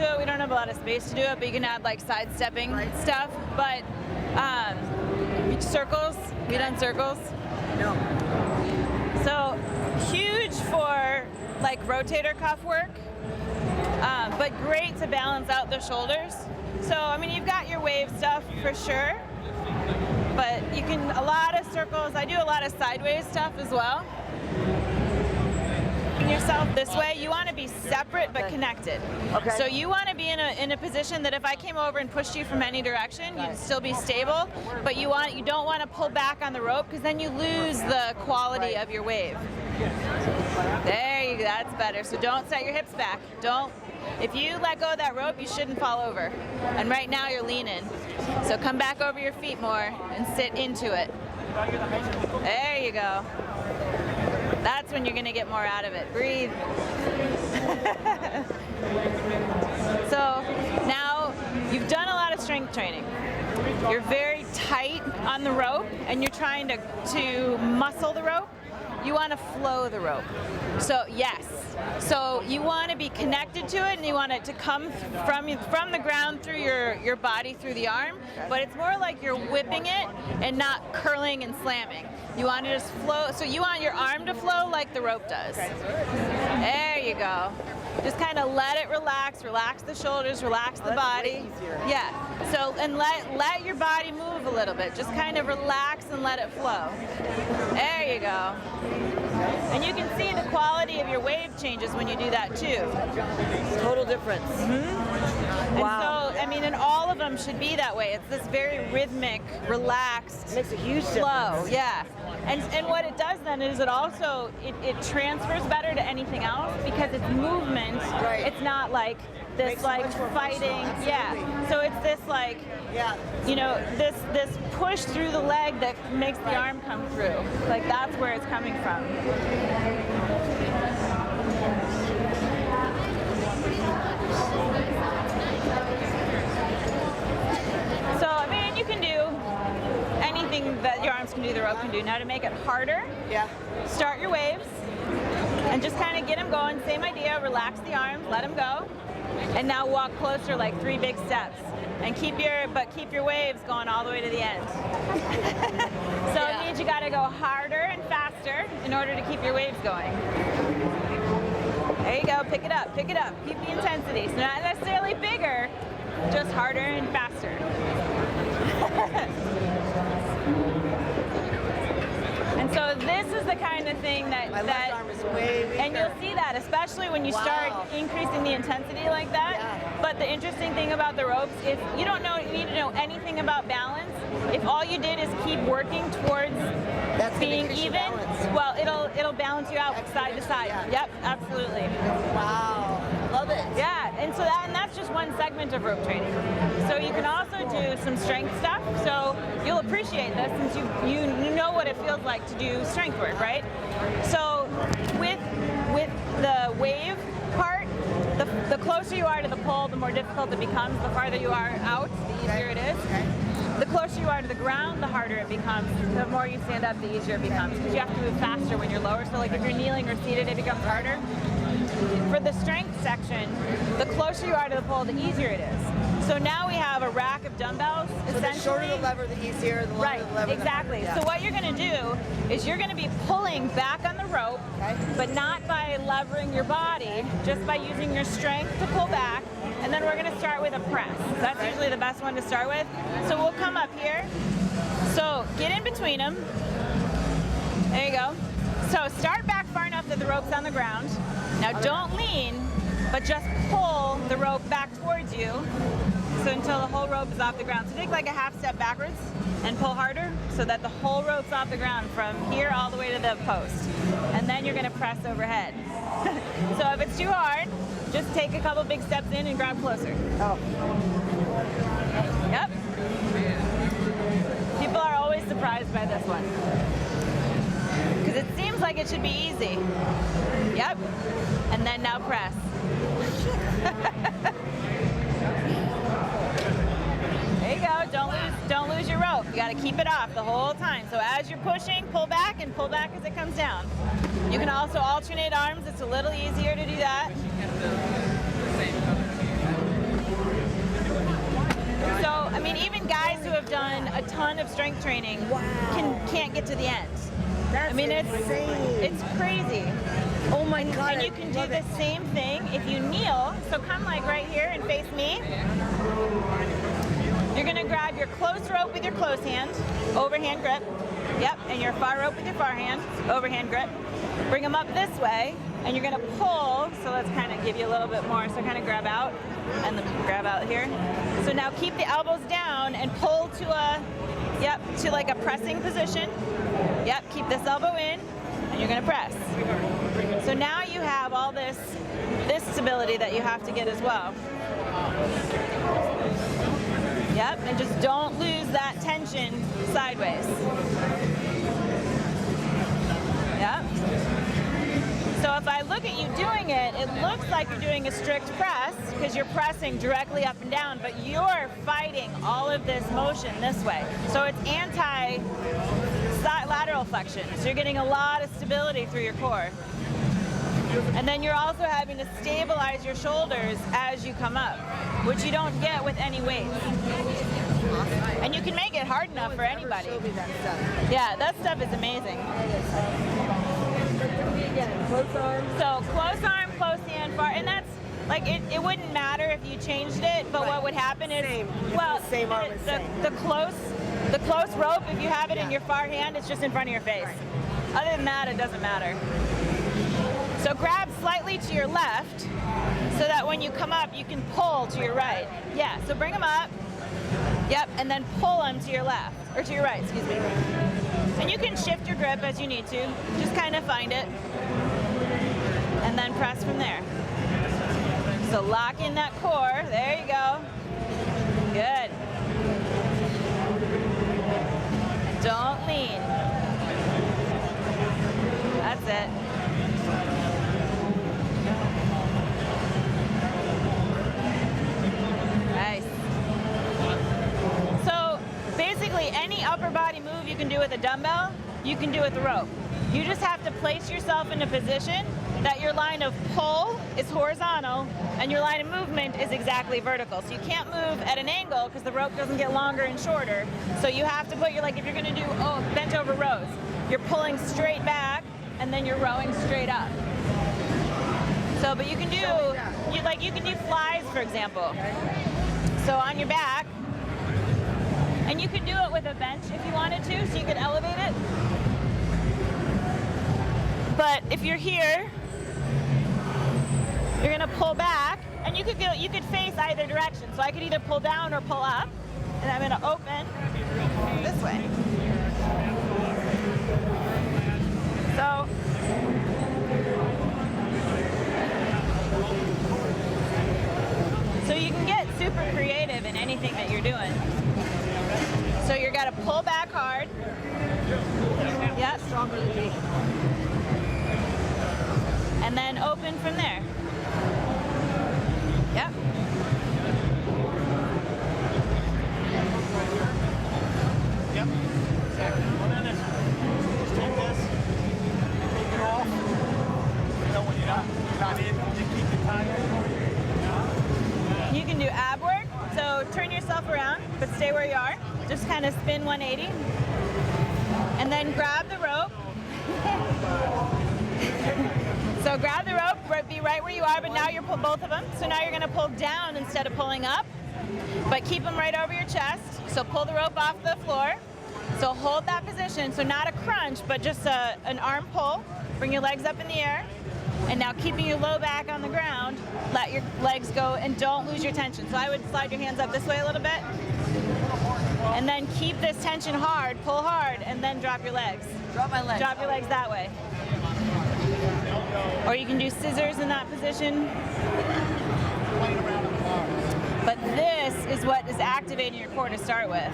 to it. We don't have a lot of space to do it, but you can add like sidestepping stuff. But circles, we done circles? No. So huge for like rotator cuff work, but great to balance out the shoulders. So I mean, you've got your wave stuff for sure, but you can, a lot of circles. I do a lot of sideways stuff as well. Yourself this way, you want to be separate but connected. Okay. So you want to be in a position that if I came over and pushed you from any direction, you'd still be stable, but you don't want to pull back on the rope because then you lose the quality of your wave. There you go, that's better. So don't set your hips back. If you let go of that rope, you shouldn't fall over. And right now you're leaning. So come back over your feet more and sit into it. There you go. That's when you're going to get more out of it. Breathe. So now you've done a lot of strength training. You're very tight on the rope and you're trying to muscle the rope. You want to flow the rope. So yes. So you want to be connected to it and you want it to come from the ground through your body, through the arm, but it's more like you're whipping it and not curling and slamming. You want to just flow, so you want your arm to flow like the rope does. There you go. Just kind of let it relax the shoulders, relax the body. Yeah, so and let your body move a little bit. Just kind of relax and let it flow. There you go. And you can see the quality of your wave changes when you do that too. Total difference. Mm-hmm. Wow. And so, I mean, and all of them should be that way. It's this very rhythmic, relaxed It makes a huge flow. difference. Yeah. And what it does then is it also, it transfers better to anything else because it's movement. Right. It's not like this Makes it like much more fighting. functional. Yeah. So it's this like, you know, this push through the leg that makes the arm come through. Like that's where it's coming from. So I mean, you can do anything that your arms can do, the rope can do. Now to make it harder, start your waves and just kind of get them going. Same idea, relax the arms, let them go. And now walk closer, like 3 big steps. And keep your waves going all the way to the end. So it means you gotta go harder and faster in order to keep your waves going. There you go, pick it up, keep the intensity. So not necessarily bigger, just harder and faster. And so this is the kind of thing that left arm is way weaker. And you'll see that, especially when you start increasing the intensity like that. But the interesting thing about the ropes is you don't need to know anything about balance. If all you did is keep working towards being even, well, it'll balance you out side to side. Yep, absolutely. Wow, love it. Yeah, and so that's just one segment of rope training. So you can also do some strength stuff. So you'll appreciate this since you know what it feels like to do strength work, right? So with the wave part, the closer you are to the pole, the more difficult it becomes. The farther you are out, the easier it is. The closer you are to the ground, the harder it becomes. The more you stand up, the easier it becomes because you have to move faster when you're lower. So like if you're kneeling or seated, it becomes harder. For the strength section, the closer you are to the pole, the easier it is. So now we have a rack of dumbbells. So the shorter the lever, the easier. The longer the lever, exactly. So what you're going to do is you're going to be pulling back on the rope, but not by levering your body, just by using your strength to pull back. And then we're going to start with a press. That's usually the best one to start with. So we'll come up here. So get in between them. There you go. So start back far enough that the rope's on the ground. Now don't lean, but just pull the rope back towards you. So until the whole rope is off the ground. So take like a half step backwards and pull harder so that the whole rope's off the ground from here all the way to the post. And then you're gonna press overhead. So if it's too hard, just take a couple big steps in and grab closer. Yep. People are always surprised by this one. Because it seems like it should be easy. Yep. And then now press. There you go. Don't lose your rope. You got to keep it off the whole time. So as you're pushing, pull back and pull back as it comes down. You can also alternate arms. It's a little easier to do that. So, I mean, even guys who have done a ton of strength training can't get to the end. That's I mean, insane. it's crazy. Oh my God. And you can do the same thing if you kneel. So come like right here and face me. You're gonna grab your close rope with your close hand, overhand grip. Yep, and your far rope with your far hand, overhand grip. Bring them up this way, and you're gonna pull. So let's kind of give you a little bit more. So kind of grab out, and then grab out here. So now keep the elbows down and pull to to like a pressing position. Yep, keep this elbow in, and you're gonna press. So now you have all this stability that you have to get as well. Yep, and just don't lose that tension sideways. Yep. So if I look at you doing it, it looks like you're doing a strict press because you're pressing directly up and down, but you're fighting all of this motion this way. So it's anti-lateral flexion. So you're getting a lot of stability through your core. And then you're also having to stabilize your shoulders as you come up, which you don't get with any weight. And you can make it hard enough for anybody. Yeah, that stuff is amazing. Close arm. So close arm, close hand, far, and that's like it wouldn't matter if you changed it, but what would happen is the close rope, if you have it in your far hand, it's just in front of your face. Other than that, it doesn't matter. So grab slightly to your left so that when you come up, you can pull to your right. Yeah, so bring them up. Yep, and then pull them to your left, or to your right, excuse me. And you can shift your grip as you need to. Just kind of find it. And then press from there. So lock in that core. There you go. Good. Don't lean. That's it. Nice. So basically any upper body move you can do with a dumbbell, you can do with a rope. You just have to place yourself in a position that your line of pull is horizontal and your line of movement is exactly vertical. So you can't move at an angle because the rope doesn't get longer and shorter. So you have to put your, like if you're gonna do bent over rows, you're pulling straight back and then you're rowing straight up. So, but you can do, you can do flies, for example. So on your back, and you could do it with a bench if you wanted to, so you could elevate it. But if you're here, you're gonna pull back, and you could face either direction. So I could either pull down or pull up, and I'm gonna open this way. So you can get super creative in anything that you're doing. So you're gotta pull back hard. Yep. Stronger than me. And then open from there. Yep. Yep. Exactly. Just take this, take it off. You know when you're not in, you keep it tight. You can do ab work. So turn yourself around, but stay where you are. Just kind of spin 180. And then grab the rope. So grab the rope, be right where you are, but now you're pull both of them. So now you're gonna pull down instead of pulling up, but keep them right over your chest. So pull the rope off the floor. So hold that position. So not a crunch, but just an arm pull. Bring your legs up in the air. And now keeping you low back on the ground, let your legs go and don't lose your tension. So I would slide your hands up this way a little bit. And then keep this tension hard, pull hard, and then drop your legs. Drop my legs. Drop your legs that way. Or you can do scissors in that position. But this is what is activating your core to start with.